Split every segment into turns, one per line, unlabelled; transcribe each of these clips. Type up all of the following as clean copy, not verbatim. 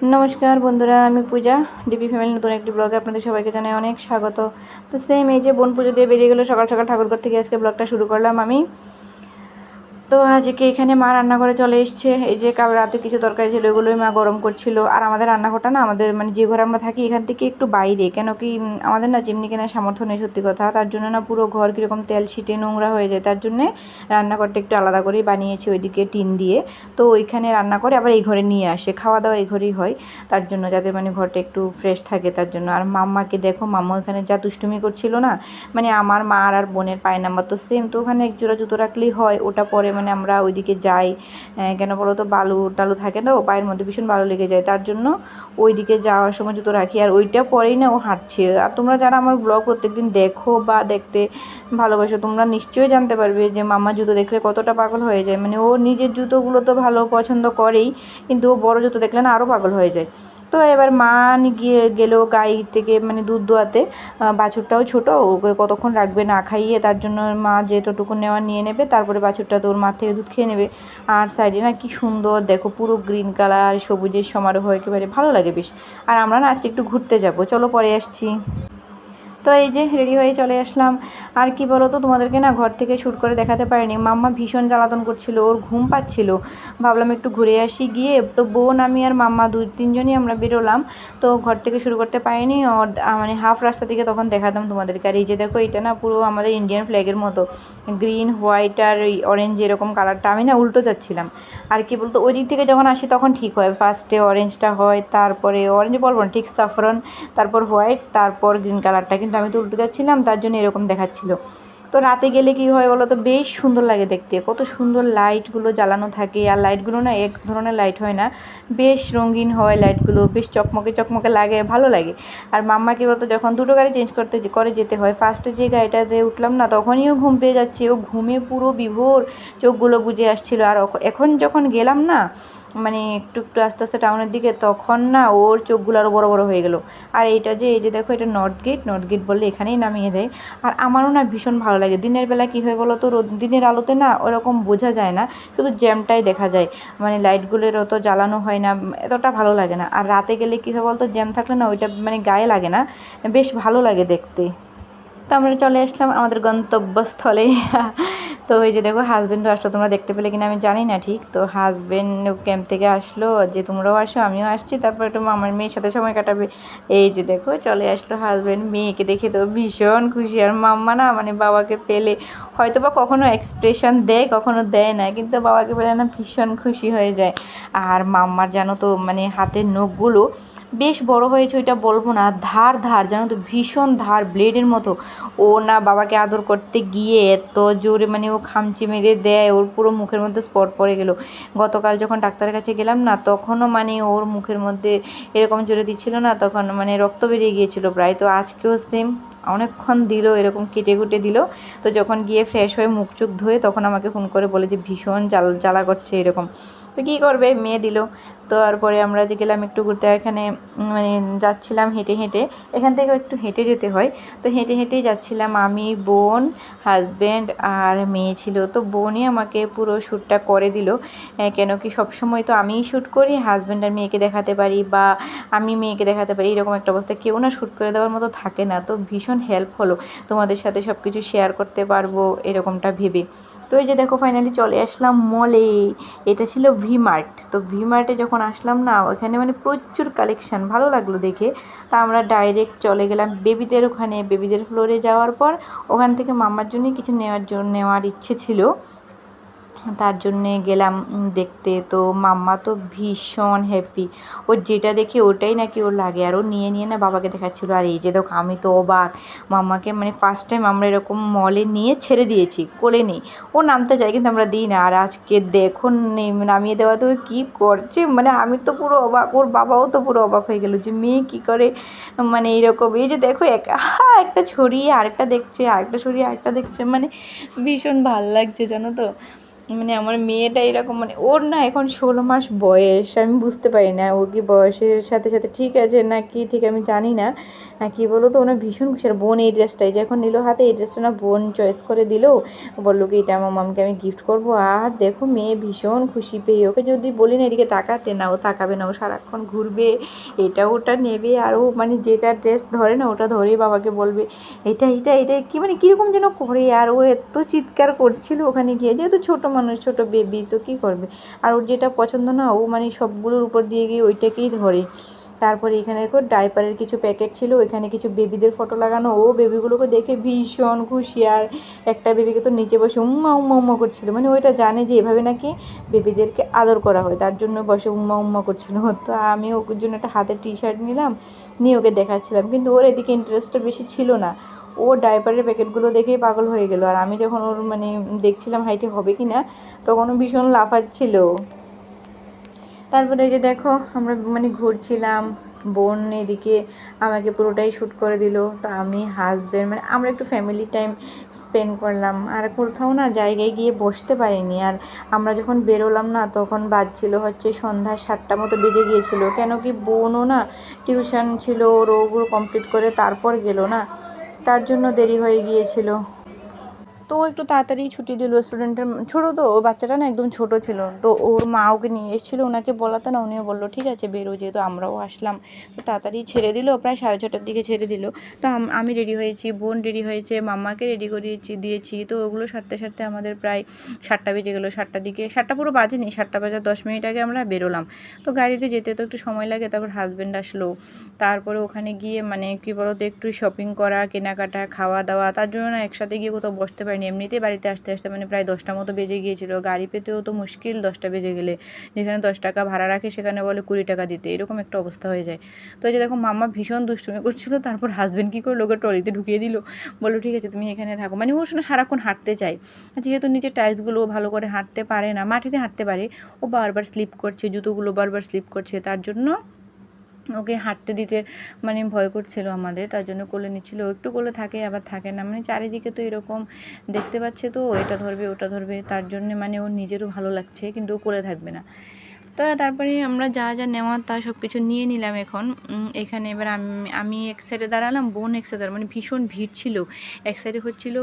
নমস্কার বন্ধুরা, আমি পূজা। ডিপি ফ্যামিলি নতুন একটি ব্লগে আপনাদের সবাইকে জানাই অনেক স্বাগত। তো সেম এই যে বোন পুজো দিয়ে বেরিয়ে গেলো সকাল সকাল ঠাকুরঘর থেকে আজকে ব্লগটা শুরু করলাম আমি। তো আজকে এখানে মা রান্নাঘরে চলে এসছে। এই যে কাল রাতে কিছু তরকারি ছিল ওগুলোই মা গরম করছিল। আর আমাদের রান্নাঘরটা না, আমাদের মানে যে ঘরে আমরা থাকি এখান থেকে একটু বাইরে, কেন কি আমাদের না চিমনি কেনার সামর্থ্য নেই সত্যি কথা। তার জন্য না পুরো ঘর কীরকম তেল ছিটে নোংরা হয়ে যায়, তার জন্যে রান্নাঘরটা একটু আলাদা করেই বানিয়েছি ওইদিকে টিন দিয়ে। তো ওইখানে রান্না করে আবার এই ঘরে নিয়ে আসে, খাওয়া দাওয়া এই ঘরেই হয়, তার জন্য যাতে মানে ঘরটা একটু ফ্রেশ থাকে তার জন্য। আর মাম্মাকে দেখো, মাম্মা এখানে যা দুষ্টুমি করছিল না, মানে আমার মা আর বোনের পায়ের নাম্বার তো সেম, তো ওখানে এক জোড়া জুতো রাখলেই হয়। ওটা পরে মানে আমরা ওইদিকে যাই, কেন বলো তো বালু টালু থাকে না, ও পায়ের মধ্যে ভীষণ ভালো লেগে যায়, তার জন্য ওইদিকে যাওয়ার সময় জুতো রাখি। আর ওইটা পরেই না ও হাঁটছে। আর তোমরা যারা আমার ব্লগ প্রত্যেকদিন দেখো বা দেখতে ভালোবাসো, তোমরা নিশ্চয়ই জানতে পারবে যে মাম্মা জুতো দেখলে কতটা পাগল হয়ে যায়। মানে ও নিজের জুতোগুলো তো ভালো পছন্দ করেই, কিন্তু ও বড় জুতো দেখলে না আরও পাগল হয়ে যায়। তো এবার মা গিয়ে গেল গাই থেকে মানে দুধ দোয়াতে। বাছুরটাও ছোটো, ওকে কতক্ষণ রাখবে না খাইয়ে, তার জন্য মা যেটুকু নেওয়ার নিয়ে নেবে, তারপরে বাছুরটা তো ওর মার থেকে দুধ খেয়ে নেবে। আর সাইডে না কি সুন্দর দেখো, পুরো গ্রিন কালার সবুজের সমারোহ, একেবারে ভালো লাগে বেশ। আর আমরা না আজকে একটু ঘুরতে যাব, চলো পরে আসছি। তো এই যে রেডি হয়ে চলে আসলাম। আর কি বলো তো, তোমাদেরকে না ঘর থেকে শ্যুট করে দেখাতে পারিনি, মাম্মা ভীষণ জ্বালাতন করছিল, ওর ঘুম পাচ্ছিল। ভাবলাম একটু ঘুরে আসি গিয়ে। তো বোন আমি আর মাম্মা দুই তিনজনই আমরা বেরোলাম। তো ঘর থেকে শুরু করতে পারিনি, ওর মানে হাফ রাস্তা থেকে তখন দেখাতাম তোমাদেরকে। আর এই যে দেখো, এটা না পুরো আমাদের ইন্ডিয়ান ফ্ল্যাগের মতো, গ্রিন হোয়াইট আর অরেঞ্জ এরকম কালারটা। আমি না উল্টো যাচ্ছিলাম। আর কি বলতো, ওই দিক থেকে যখন আসি তখন ঠিক হয়, ফার্স্টে অরেঞ্জটা হয়, তারপরে অরেঞ্জ বলবো না ঠিক, সাফরন, তারপর হোয়াইট, তারপর গ্রিন কালারটা। কিন্তু আমি তো উল্টো যাচ্ছিলাম, তার জন্য এরকম দেখাচ্ছিল। তো রাতে গেলে কি হয় বলো তো, বেশ সুন্দর লাগে দেখতে, কত সুন্দর লাইটগুলো জ্বালানো থাকে। আর লাইটগুলো না এক ধরনের লাইট হয় না, বেশ রঙিন হয় লাইটগুলো, বেশ চকমকে চকমকে লাগে, ভালো লাগে। আর মাম্মা কি বলতো, যখন দুটো গাড়ি চেঞ্জ করে যেতে হয়, ফার্স্টে যে গাড়িটাতে উঠলাম না তখনই ও ঘুম পেয়ে যাচ্ছে, ও ঘুমে পুরো বিভোর, চোখগুলো বুজে আসছিল। আর এখন যখন গেলাম না, মানে একটু একটু আস্তে আস্তে টাউনের দিকে, তখন না ওর চোখগুলো আরও বড় বড় হয়ে গেল। আর এইটা যে এই যে দেখো, এটা নর্থ গেট, নর্থ গেট বললে এখানেই নামিয়ে দেয়। আর আমারও না ভীষণ ভালো লাগে। দিনের বেলা কী হয় বলো তো, দিনের আলোতে না ওরকম বোঝা যায় না, শুধু জ্যামটাই দেখা যায়, মানে লাইটগুলোর অত জ্বালানো হয় না, এতটা ভালো লাগে না। আর রাতে গেলে কী হয় বলতো, জ্যাম থাকলে না ওইটা মানে গায়ে লাগে না, বেশ ভালো লাগে দেখতে। তো আমরা চলে আসলাম আমাদের গন্তব্যস্থলে। তো এই যে দেখো, হাজব্যান্ডও আসলো, তোমরা দেখতে পেলে কিনা আমি জানি না ঠিক। তো হাজব্যান্ড ক্যাম্প থেকে আসলো, যে তোমরাও আসো আমিও আসছি, তারপর একটু আমার মেয়ের সাথে সময় কাটাবে। এই যে দেখো চলে আসলো হাজব্যান্ড, মেয়েকে দেখে তো ভীষণ খুশি। আর মাম্মা না মানে বাবাকে পেলে হয়তো বা কখনো এক্সপ্রেশন দেয় কখনো দেয় না, কিন্তু বাবাকে পেলে না ভীষণ খুশি হয়ে যায়। আর মাম্মার জানো তো মানে হাতের নখগুলো বেশ বড় হয়েছে, ওইটা বলবো না, ধার ধার জানো তো, ভীষণ ধার, ব্লেডের মতো। ও না বাবাকে আদর করতে গিয়ে এত জোরে মানে ও খামচি মেরে দেয়, ওর পুরো মুখের মধ্যে স্পট পড়ে গেল। গতকাল যখন ডাক্তারের কাছে গেলাম না, তখনও মানে ওর মুখের মধ্যে এরকম জোরে দিচ্ছিল না, তখন মানে রক্ত বেরিয়ে গিয়েছিল প্রায়। তো আজকেও সেম, অনেকক্ষণ দিল এরকম কেটে কুটে দিল। তো যখন গিয়ে ফ্রেশ হয়ে মুখ চুখ ধুয়ে তখন আমাকে ফোন করে বলে যে ভীষণ জ্বালা করছে এরকম। তো কী করবে, মেয়ে দিল। তো তারপরে আমরা যে গেলাম একটু ঘুরতে, এখানে মানে যাচ্ছিলাম হেঁটে হেঁটে, এখান থেকে একটু হেঁটে যেতে হয়। তো হেঁটে হেঁটেই যাচ্ছিলাম আমি, বোন, হাজব্যান্ড আর মেয়ে ছিল। তো বোনই আমাকে পুরো শ্যুটটা করে দিল, কেন কি সবসময় তো আমিই শ্যুট করি, হাজব্যান্ড আর মেয়েকে দেখাতে পারি বা আমি মেয়েকে দেখাতে পারি, এরকম একটা অবস্থা, কেউ না শ্যুট করে দেওয়ার মতো থাকে না। তো ভীষণ হেল্প হলো, তোমাদের সাথে সব কিছু শেয়ার করতে পারবো এরকমটা ভেবে। তো এই যে দেখো ফাইনালি চলে আসলাম মলে। এটা ছিল ভি মার্ট। তো ভি মার্টে যখন আসলাম না, ওখানে মানে প্রচুর কালেকশান, ভালো লাগলো দেখে। তা আমরা ডাইরেক্ট চলে গেলাম বেবিদের ওখানে। বেবিদের ফ্লোরে যাওয়ার পর ওখান থেকে মাম্মার জন্য কিছু নেওয়ার ইচ্ছে ছিল, তার জন্যে গেলাম দেখতে। তো মাম্মা তো ভীষণ হ্যাপি, ওর যেটা দেখে ওটাই নাকি ওর লাগে, আর ও নিয়ে নিয়ে না বাবাকে দেখাচ্ছিলো। আর এই যে দেখো, আমি তো অবাক, মাম্মাকে মানে ফার্স্ট টাইম আমরা এরকম মলে নিয়ে ছেড়ে দিয়েছি, কোলে নেই, ও নামতে চায় কিন্তু আমরা দিই না। আর আজকে দেখুন নামিয়ে দেওয়া তো কী করছে, মানে আমি তো পুরো অবাক, ওর বাবাও তো পুরো অবাক হয়ে গেলো যে মেয়ে কী করে মানে এইরকম। এই যে দেখো একটা ছড়িয়ে আরেকটা দেখছে, আরেকটা ছড়িয়ে আরেকটা দেখছে, মানে ভীষণ ভাল লাগছে জানো তো। মানে আমার মেয়েটা এরকম, মানে ওর না এখন 16 মাস বয়স, আমি বুঝতে পারি না ও কি বয়সের সাথে সাথে ঠিক আছে না কি ঠিক আমি জানি না। কি বলো তো, ওনার ভীষণ খুশি। আর বোন এই ড্রেসটাই যে এখন নিল হাতে, এই ড্রেসটা না বোন চয়েস করে দিল, বললো কি এটা আমার মামকে আমি গিফট করব। আর দেখো মেয়ে ভীষণ খুশি পেয়ে, ওকে যদি বলি না এদিকে তাকাতে, না ও তাকাবে না, ও সারাক্ষণ ঘুরবে, এটা ওটা নেবে। আর ও মানে যেটা ড্রেস ধরে না ওটা ধরেই বাবাকে বলবে এটা এটা এটা কি, মানে কীরকম যেন করে। আর ও এত চিৎকার করছিল ওখানে গিয়ে, যেহেতু ছোটো মানুষ, ছোটো বেবি, তো কী করবে। আর ওর যেটা পছন্দ না ও মানে সবগুলোর উপর দিয়ে গিয়ে ওইটাকেই ধরে। তারপরে এখানে দেখো ডাইপারের কিছু প্যাকেট ছিল, ওইখানে কিছু বেবিদের ফটো লাগানো, ও বেবিগুলোকে দেখে ভীষণ খুশি। আর একটা বেবিকে তো নিচে বসে উম্মা উম্মা উম্মা করছিল, মানে ওইটা জানে যে এভাবে নাকি বেবিদেরকে আদর করা হয়, তার জন্য বসে উম্মা উম্মা করছিল। তো আমি ওর জন্য একটা হাতের টি শার্ট নিলাম, নিয়ে ওকে দেখাচ্ছিলাম, কিন্তু ওর এদিকে ইন্টারেস্টটা বেশি ছিল না। ও ডাইপারের প্যাকেটগুলো দেখেই পাগল হয়ে গেল। আর আমি যখন ওর মানে দেখছিলাম হাইটে হবে কি না, তখন ও ভীষণ লাফাচ্ছিল। তারপরে এই যে দেখো আমরা মানে ঘুরছিলাম, বোন এদিকে আমাকে পুরোটাই শ্যুট করে দিল। তো আমি হাজব্যান্ড মানে আমরা একটু ফ্যামিলি টাইম স্পেন্ড করলাম। আর কোথাও না জায়গায় গিয়ে বসতে পারিনি। আর আমরা যখন বেরোলাম না তখন বাজছিল হচ্ছে সন্ধ্যা 7টা মতো বেজে গিয়েছিল, কেন কি বোনও না টিউশন ছিল, ওর ওগুলো কমপ্লিট করে তারপর গেল না, তার জন্য দেরি হয়ে গিয়েছিল। তো একটু তাড়াতাড়ি ছুটি দিল স্টুডেন্টের, ছোটো তো ও বাচ্চাটা না একদম ছোটো ছিল, তো ওর মা ওকে নিয়ে এসেছিলো, ওনাকে বলাতে না উনিও বললো ঠিক আছে বেরো, যেহেতু আমরাও আসলাম। তো তাড়াতাড়ি ছেড়ে দিল, প্রায় 6:30টার দিকে ছেড়ে দিল। তো আমি রেডি হয়েছি, বোন রেডি হয়েছে, মাম্মাকে রেডি করিয়েছি দিয়েছি। তো ওগুলো সারতে সারতে আমাদের প্রায় 7টা বেজে গেলো। 7টার দিকে, 7টা পুরো বাজেনি, 7টা বাজার 10 মিনিট আগে আমরা বেরোলাম। তো গাড়িতে যেতে তো একটু সময় লাগে। তারপর হাজব্যান্ড আসলো, তারপরে ওখানে গিয়ে মানে কী বলো তো একটু শপিং করা, কেনাকাটা, খাওয়া দাওয়া, তার জন্য না একসাথে গিয়ে কোথাও বসতে পারিনি। এমনিতেই বাড়িতে আসতে আসতে মানে প্রায় 10টা মতো বেজে গিয়েছিল। গাড়ি পেতেও তো মুশকিল 10টা বেজে গেলে, যেখানে 10 টাকা ভাড়া রাখে সেখানে বলে 20 টাকা দিতে, এরকম একটা অবস্থা হয়ে যায়। তো এই যে দেখো মাম্মা ভীষণ দুষ্টুমি করছিল, তারপর হাজব্যান্ড কী করলো, ওকে ট্রলিতে ঢুকিয়ে দিল, বললো ঠিক আছে তুমি এখানে থাকো। মানে ও সারাক্ষণ হাঁটতে চায়, যেহেতু নিচে টাইলসগুলো ভালো করে হাঁটতে পারে না, মাটিতে হাঁটতে পারে, ও বারবার স্লিপ করছে, জুতোগুলো বারবার স্লিপ করছে, তার জন্য ওকে হাঁটতে দিতে মানে ভয় করছিল আমাদের, তার জন্য কোলে নিচ্ছিল। একটু কোলে থাকে আবার থাকে না, মানে চারিদিকে তো এরকম দেখতে পাচ্ছে, তো এটা ধরবে ওটা ধরবে, তার জন্যে মানে ওর নিজেরও ভালো লাগছে, কিন্তু ও কোলে থাকবে না। তো তারপরে আমরা যা যা নেওয়ার তা সব কিছু নিয়ে নিলাম। এখন এখানে এবার আমি এক সাইডে দাঁড়ালাম, বোন এক সাইডে, মানে ভীষণ ভিড় ছিল। এক সাইডে হচ্ছিল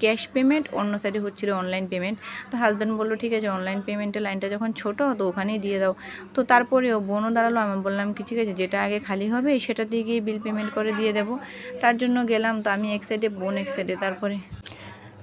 ক্যাশ পেমেন্ট, অন্য সাইডে হচ্ছিল অনলাইন পেমেন্ট। তো হাজব্যান্ড বললো ঠিক আছে অনলাইন পেমেন্টের লাইনটা যখন ছোটো তো ওখানেই দিয়ে দাও। তো তারপরেও বোনও দাঁড়ালো, আমি বললাম কি ঠিক আছে যেটা আগে খালি হবে সেটা দিয়ে গিয়ে বিল পেমেন্ট করে দিয়ে দেবো। তার জন্য গেলাম, তো আমি এক সাইডে, বোন এক সাইডে। তারপরে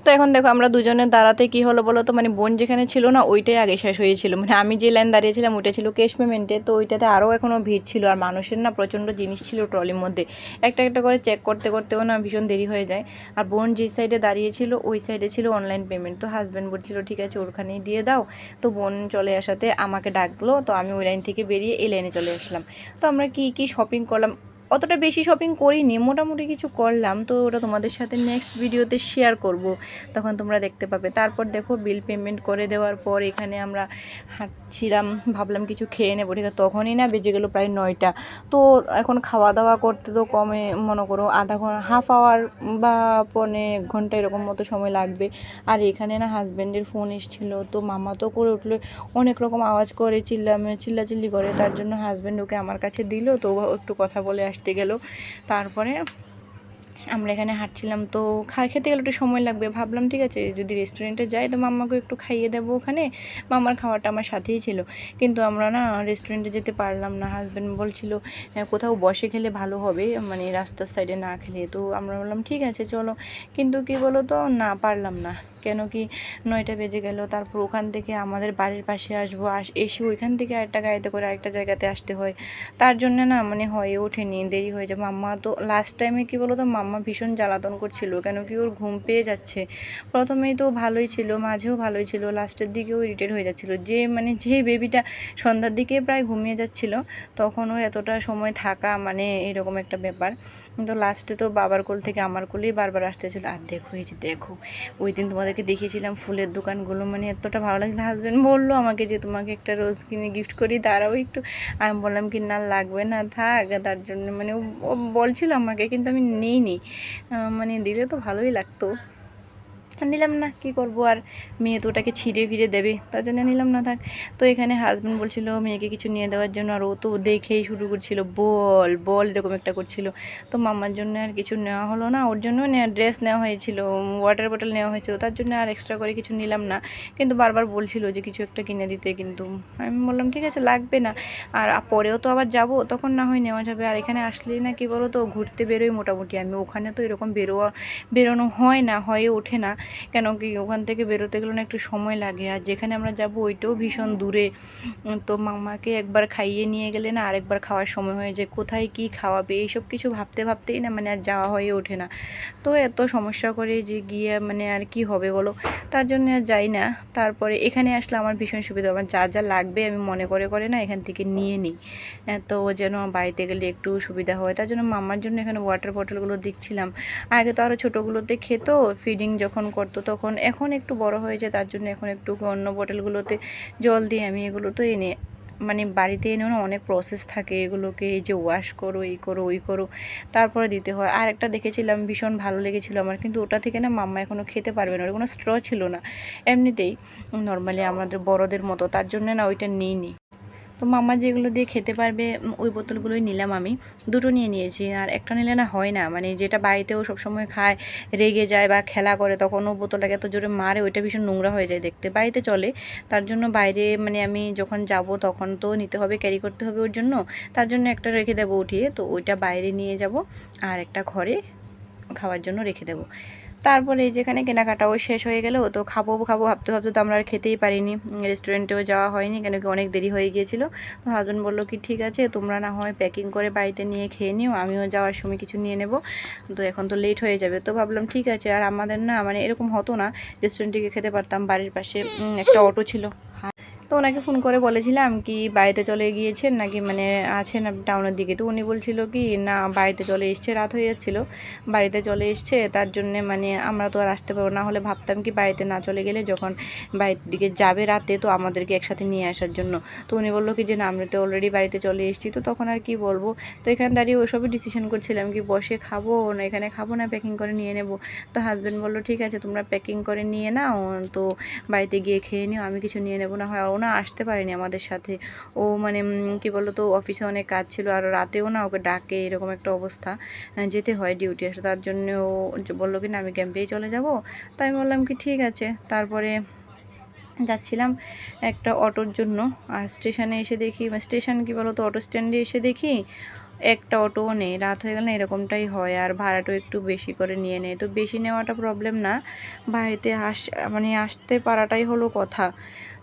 তো এখন দেখো আমরা দুজনে দাঁড়াতে কী হলো বলো তো, মানে বোন যেখানে ছিল না ওইটাই আগে শেষ হয়েছিল, মানে আমি যে লাইন দাঁড়িয়েছিলাম ওইটা ছিল ক্যাশ পেমেন্টে, তো ওইটাতে আরও এখনও ভিড় ছিল। আর মানুষের না প্রচণ্ড জিনিস ছিল ট্রলির মধ্যে, একটা একটা করে চেক করতে করতেও না ভীষণ দেরি হয়ে যায়। আর বোন যে সাইডে দাঁড়িয়েছিল ওই সাইডে ছিল অনলাইন পেমেন্ট, তো হাজব্যান্ড বলছিল ঠিক আছে ওখানেই দিয়ে দাও। তো বোন চলে আসাতে আমাকে ডাকলো, তো আমি ওই লাইন থেকে বেরিয়ে এই লাইনে চলে আসলাম। তো আমরা কি শপিং করলাম, অতটা বেশি শপিং করিনি, মোটামুটি কিছু করলাম, তো ওটা তোমাদের সাথে নেক্সট ভিডিওতে শেয়ার করব, তখন তোমরা দেখতে পাবে। তারপর দেখো বিল পেমেন্ট করে দেওয়ার পর এখানে আমরা হাঁটছিলাম, ভাবলাম কিছু খেয়ে নেবো, ঠিক আছে তখনই না বেজে গেলো প্রায় 9টা। তো এখন খাওয়া দাওয়া করতে তো কমে মনে করো আধা ঘন্টা, হাফ আওয়ার বা 1.25 ঘন্টা এরকম মতো সময় লাগবে। আর এখানে না হাজব্যান্ডের ফোন এসেছিলো, তো মামা তো করে উঠলো, অনেক রকম আওয়াজ করে চিল্লাচিল্লি করে, তার জন্য হাজব্যান্ড ওকে আমার কাছে দিল, তো একটু কথা বলে আসতে গেল। তারপরে আমরা এখানে হাঁটছিলাম, তো খেতে গেলে একটু সময় লাগবে, ভাবলাম ঠিক আছে যদি রেস্টুরেন্টে যাই তো মাম্মাকে একটু খাইয়ে দেবো ওখানে, মাম্মার খাওয়াটা আমার সাথেই ছিল। কিন্তু আমরা না রেস্টুরেন্টে যেতে পারলাম না, হাজব্যান্ড বলছিল কোথাও বসে খেলে ভালো হবে, মানে রাস্তার সাইডে না খেলে। তো আমরা বললাম ঠিক আছে চলো, কিন্তু কি বলো তো না পারলাম না, কেন কি 9টা বেজে গেল। তারপর ওখান থেকে আমাদের বাড়ির পাশে আসবো, এসে ওইখান থেকে আরেকটা গাড়িতে করে আরেকটা জায়গাতে আসতে হয়, তার জন্য না মানে হয়ে ওঠেনি, দেরি হয়ে যায়। মাম্মা তো লাস্ট টাইমে কি বলো তো মাম্মা ভীষণ জ্বালাতন করছিল, কেন কি ওর ঘুম পেয়ে যাচ্ছে। প্রথমেই তো ভালোই ছিল, মাঝেও ভালোই ছিল, লাস্টের দিকেও ইরিটেট হয়ে যাচ্ছিলো, যে বেবিটা সন্ধ্যার দিকে প্রায় ঘুমিয়ে যাচ্ছিল, তখনও এতটা সময় থাকা মানে এরকম একটা ব্যাপার। কিন্তু লাস্টে তো বাবার কোল থেকে আমার কোলেই বারবার আসতেছিল। আর দেখো এই যে দেখো ওই দিন তোমাদেরকে দেখিয়েছিলাম ফুলের দোকানগুলো, মানে এতটা ভালো লাগছিল। হাজব্যান্ড বললো আমাকে যে তোমাকে একটা রোজ কিনে গিফট করি, দাঁড়াও একটু। আমি বললাম কি না লাগবে না থাক, তার জন্য মানে ও বলছিল আমাকে, কিন্তু আমি নিইনি, মানে দিলে তো ভালোই লাগতো। নিলাম না, কি করব আর, মেয়ে তো ওটাকে ছিঁড়ে ফিরে দেবে, তার জন্য নিলাম না, থাক। তো এখানে হাজব্যান্ড বলছিল মেয়েকে কিছু নিয়ে দেওয়ার জন্য, আর ও তো দেখেই শুরু করছিল বল বল এরকম একটা করছিল। তো মাম্মার জন্য আর কিছু নেওয়া হলো না, ওর জন্য ড্রেস নেওয়া হয়েছিল, ওয়াটার বটল নেওয়া হয়েছিল, তার জন্য আর এক্সট্রা করে কিছু নিলাম না। কিন্তু বারবার বলছিল যে কিছু একটা কিনে দিতে, কিন্তু আমি বললাম ঠিক আছে লাগবে না, আর পরেও তো আবার যাব, তখন না হয় নেওয়া যাবে। আর এখানে আসলেই না কি বলো তো, ঘুরতে বেরোই মোটামুটি আমি, ওখানে তো এরকম বেরোনো হয় না, হয়ে ওঠে না। কেন কি ওখান থেকে বেরোতে গেলে না একটু সময় লাগে, আর যেখানে আমরা যাব ওইটাও ভীষণ দূরে। তো মাম্মাকে একবার খাইয়ে নিয়ে গেলে না আরেকবার খাওয়ার সময় হয়ে যায়, কোথায় কি খাওয়াবে এইসব কিছু ভাবতে ভাবতেই না মানে আর যাওয়া হয়ে ওঠে না। তো এত সমস্যা করে যে গিয়ে মানে আর কি হবে বলো, তার জন্য আর যাই না। তারপরে এখানে আসলে আমার ভীষণ সুবিধা, আমার যা যা লাগবে আমি মনে করে করে না এখান থেকে নিয়ে নিই, তো যেন বাড়িতে গেলে একটু সুবিধা হয়। তার জন্য মাম্মার জন্য এখানে ওয়াটার বটলগুলো দিচ্ছিলাম। আগে তো আরও ছোটোগুলোতে খেত, ফিডিং যখন করতো তখন, এখন একটু বড় হয়েছে তার জন্য এখন একটু অন্য বোতলগুলোতে জল দিয়ে আমি এগুলো তো এনে মানে বাড়িতে এনেও না অনেক প্রসেস থাকে, এগুলোকে এই যে ওয়াশ করো, এই করো ওই করো, তারপরে দিতে হয়। আর একটা দেখেছিলাম ভীষণ ভালো লেগেছিলো আমার, কিন্তু ওটা থেকে না মাম্মা এখনও খেতে পারবে না, ওর কোনো স্ট্র ছিল না, এমনিতেই নর্মালি আমাদের বড়দের মতো, তার জন্য না ওইটা নিইনি। তো মাম্মা যেগুলো দিয়ে খেতে পারবে ওই বোতলগুলোই নিলাম আমি, দুটো নিয়ে নিয়েছি। আর একটা নিলে না হয় না, মানে যেটা বাড়িতেও সবসময় খায়, রেগে যায় বা খেলা করে তখন ও বোতলটাকে এত জোরে মারে, ওইটা ভীষণ নোংরা হয়ে যায় দেখতে, বাড়িতে চলে। তার জন্য বাইরে মানে আমি যখন যাব তখন তো নিতে হবে, ক্যারি করতে হবে ওর জন্য, তার জন্য একটা রেখে দেবো উঠিয়ে, তো ওইটা বাইরে নিয়ে যাব, আর একটা ঘরে খাওয়ার জন্য রেখে দেবো। তারপরে এই যেখানে কেনাকাটাও শেষ হয়ে গেল, তো খাবো খাবো ভাবতে ভাবতে তো আমরা আর খেতেই পারিনি, রেস্টুরেন্টেও যাওয়া হয়নি, কেন কি অনেক দেরি হয়ে গিয়েছিলো। তো হাজব্যান্ড বললো কি ঠিক আছে তোমরা না হয় প্যাকিং করে বাড়িতে নিয়ে খেয়ে নিও, আমিও যাওয়ার সময় কিছু নিয়ে নেব, তো এখন তো লেট হয়ে যাবে। তো ভাবলাম ঠিক আছে, আর আমাদের না মানে এরকম হতো না, রেস্টুরেন্টে গিয়ে খেতে পারতাম, বাড়ির পাশে একটা অটো ছিল। তো ওনাকে ফোন করে বলেছিলাম কি বাড়িতে চলে গিয়েছেন নাকি, মানে আছেন আপনি টাউনের দিকে, তো উনি বলছিল কি না বাড়িতে চলে এসছে, রাত হয়ে যাচ্ছিলো, বাড়িতে চলে এসছে, তার জন্যে মানে আমরা তো আর আসতে পারবো না, হলে ভাবতাম কি বাড়িতে না চলে গেলে যখন বাড়ির দিকে যাবে রাতে তো আমাদেরকে একসাথে নিয়ে আসার জন্য। তো উনি বললো কি যে না আমি তো অলরেডি বাড়িতে চলে এসেছি, তো তখন আর কি বলবো। তো এখানে দাঁড়িয়ে ওইসবই ডিসিশন করছিলাম কি বসে খাবো না এখানে খাবো না প্যাকিং করে নিয়ে নেব। তো হাজব্যান্ড বললো ঠিক আছে তোমরা প্যাকিং করে নিয়ে নাও, তো বাড়িতে গিয়ে খেয়ে নিও, আমি কিছু নিয়ে নেবো না হয়। ওনা আসতে পারেনি আমাদের সাথে, ও মানে কি বলো তো অফিসে অনেক কাজ ছিল, আর রাতেও না ওকে ডাকে, এরকম একটা অবস্থা, যেতে হয় ডিউটি আসে, তার জন্য ও বললো কি না আমি ক্যাম্পেই চলে যাব। তাই আমি বললাম কি ঠিক আছে। তারপরে যাচ্ছিলাম একটা অটোর জন্য, আর স্টেশনে এসে দেখি, স্টেশন কি বলো তো অটো স্ট্যান্ডে এসে দেখি একটা অটোও নেই, রাত হয়ে গেলে এরকমটাই হয়, আর ভাড়াটাও একটু বেশি করে নিয়ে নেয়। তো বেশি নেওয়াটা প্রবলেম না, বাড়িতে মানে আসতে পারাটাই হলো কথা।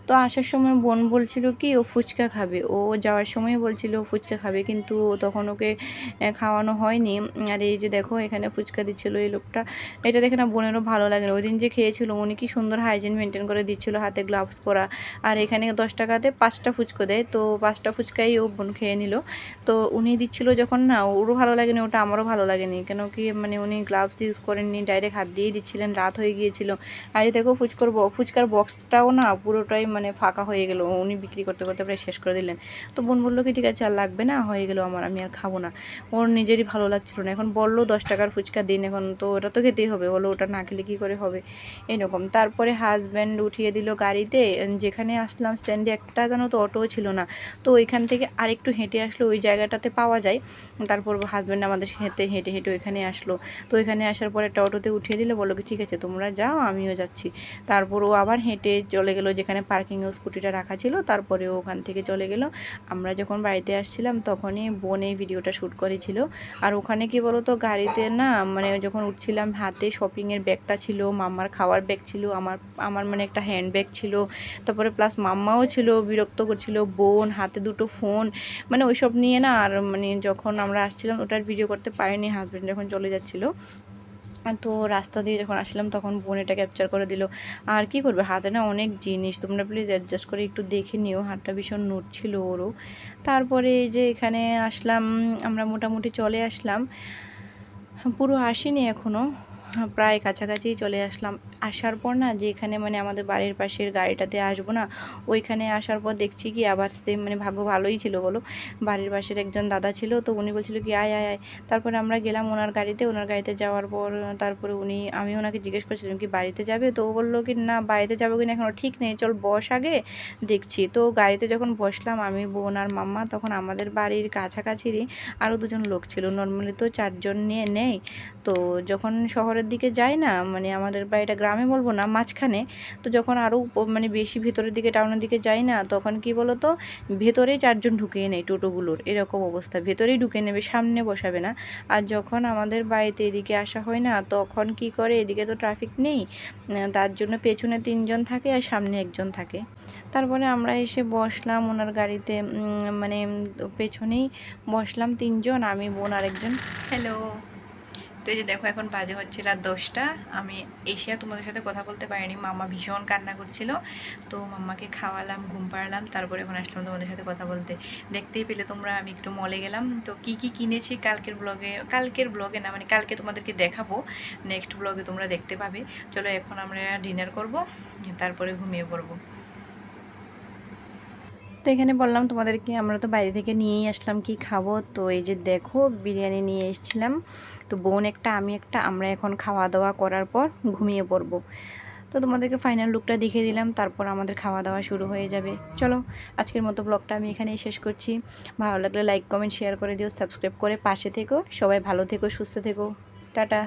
তো আসার সময় বোন বলছিল কি ও ফুচকা খাবে, ও যাওয়ার সময় বলছিল ফুচকা খাবে, কিন্তু তখন ওকে খাওয়ানো হয়নি। আর এই যে দেখো এখানে ফুচকা দিচ্ছিলো এই লোকটা, এটা দেখে না বোনেরও ভালো লাগে না, ওই দিন যে খেয়েছিল উনি কি সুন্দর হাইজিন মেনটেন করে দিচ্ছিলো, হাতে গ্লাভস পরা, আর এখানে 10 টাকাতে 5টা ফুচকা দেয়, তো 5টা ফুচকাই ও বোন খেয়ে নিল। তো উনি দিচ্ছিল যখন না ওরও ভালো লাগেনি, ওটা আমারও ভালো লাগেনি, কেন কি মানে উনি গ্লাভস ইউজ করেননি, ডাইরেক্ট হাত দিয়েই দিচ্ছিলেন, রাত হয়ে গিয়েছিল। আর দেখো ফুচকার বক্সটাও না পুরোটাই মানে ফাঁকা হয়ে গেল, উনি বিক্রি করতে করতে প্রায় শেষ করে দিলেন। তো বোন বললো কি ঠিক আছে আর লাগবে না, হয়ে গেল আমার, আমি আর খাবো না। ওর নিজেরই ভালো লাগছিল না, এখন বললো 10 টাকার ফুচকা দিন, এখন তো ওটা তো খেতেই হবে, বলো ওটা না খেলে কী করে হবে এরকম। তারপরে হাজব্যান্ড উঠিয়ে দিল গাড়িতে, যেখানে আসলাম স্ট্যান্ডে একটা জানো তো অটোও ছিল না, তো ওইখান থেকে আরেকটু হেঁটে আসলো, ওই জায়গাটাতে পাওয়া যায়। তারপর হাজব্যান্ড আমাদের হেঁটে হেঁটে হেঁটে ওইখানে আসলো, তো ওইখানে আসার পর একটা অটোতে উঠিয়ে দিলে, বললো কি ঠিক আছে তোমরা যাও আমিও যাচ্ছি। তারপর ও আবার হেঁটে চলে গেলো যেখানে পার্কিংয়ে স্কুটিটা রাখা ছিল, তারপরে ও ওখান থেকে চলে গেল। আমরা যখন বাড়িতে আসছিলাম তখনই বোন এই ভিডিওটা শ্যুট করেছিল। আর ওখানে কি বলো তো গাড়িতে না মানে যখন উঠছিলাম হাতে শপিংয়ের ব্যাগটা ছিল, মাম্মার খাওয়ার ব্যাগ ছিল, আমার আমার মানে একটা হ্যান্ড ব্যাগ ছিল, তারপরে প্লাস মাম্মাও ছিল, বিরক্ত করছিল, বোন হাতে দুটো ফোন, মানে ওইসব নিয়ে না আর মানে যখন আমরা আসছিলাম ওটার ভিডিও করতে পারিনি, হাজব্যান্ড যখন চলে যাচ্ছিলো। তো রাস্তা দিয়ে যখন আসলাম তখন বোন এটা ক্যাপচার করে দিল। আর কি করবে হাতে না অনেক জিনিস, তোমরা প্লিজ অ্যাডজাস্ট করে একটু দেখে নিও, হাতটা ভীষণ নড়ছিল ওরও। তারপরে এই যে এখানে আসলাম, আমরা মোটামুটি চলে আসলাম, পুরো আসিনি এখনও, প্রায় কাছাকাছি চলে আসলাম। আসার পর না, যেখানে মানে আমাদের বাড়ির পাশের গাড়িটাতে আসবো না, ওইখানে আসার পর দেখছি কি আবার সেম, মানে ভাগ্য ভালোই ছিল বলো, বাড়ির পাশের একজন দাদা ছিল, তো উনি বলছিল কি আয় আয় আয়। তারপরে আমরা গেলাম ওনার গাড়িতে যাওয়ার পর তারপরে আমি ওনাকে জিজ্ঞেস করছিলাম কি বাড়িতে যাবে, তো ও বললো কি না বাড়িতে যাবো কিনা এখনও ঠিক নেই, চল বস আগে দেখছি। তো গাড়িতে যখন বসলাম আমি, বোন আর মাম্মা, তখন আমাদের বাড়ির কাছাকাছিরই আরও দুজন লোক ছিল। নর্মালি তো 4 জন নিয়ে নেই। তো যখন শহরের দিকে যাই না, মানে আমাদের বাড়িটা গ্রামে বলবো না, মাঝখানে, তো যখন আরও মানে বেশি ভেতরের দিকে টাউনের দিকে যাই না, তখন কি বলো তো, ভেতরেই 4 জন ঢুকিয়ে নেয় টোটোগুলোর, এরকম অবস্থা, ভেতরেই ঢুকে নেবে, সামনে বসাবে না। আর যখন আমাদের বাড়িতে এদিকে আসা হয় না, তখন কি করে, এদিকে তো ট্রাফিক নেই, তার জন্য পেছনে 3 জন থাকে আর সামনে 1 জন থাকে। তারপরে আমরা এসে বসলাম ওনার গাড়িতে, মানে পেছনেই বসলাম 3 জন, আমি, বোন আর একজন। হ্যালো। তো এই যে দেখো এখন বাজে হচ্ছে রাত 10টা। আমি এসে তোমাদের সাথে কথা বলতে পারিনি, মাম্মা ভীষণ কান্না করছিল, তো মাম্মাকে খাওয়ালাম, ঘুম পাড়ালাম, তারপরে এখন আসলাম তোমাদের সাথে কথা বলতে। দেখতেই পেলে তোমরা, আমি একটু মলে গেলাম। তো কি কি কিনেছি কালকের ব্লগে না, মানে কালকে তোমাদেরকে দেখাবো, নেক্সট ব্লগে তোমরা দেখতে পাবে। চলো এখন আমরা ডিনার করব, তারপরে ঘুমিয়ে পড়বো। তো এখানে বললাম তোমাদেরকে, আমরা তো বাইরে থেকে নিয়েই আসলাম কি খাবো। তো এই যে দেখো বিরিয়ানি নিয়ে এসেছিলাম, তো বোন একটা আমি একটা, আমরা এখন খাওয়া দাওয়া করার পর ঘুমিয়ে পড়বো। তো তোমাদেরকে ফাইনাল লুকটা দেখিয়ে দিলাম, তারপর আমাদের খাওয়া দাওয়া শুরু হয়ে যাবে। চলো আজকের মতো ব্লগটা আমি এখানেই শেষ করছি। ভালো লাগলে লাইক কমেন্ট শেয়ার করে দিও, সাবস্ক্রাইব করে পাশে থেকো। সবাই ভালো থেকো, সুস্থ থেকো, টাটা।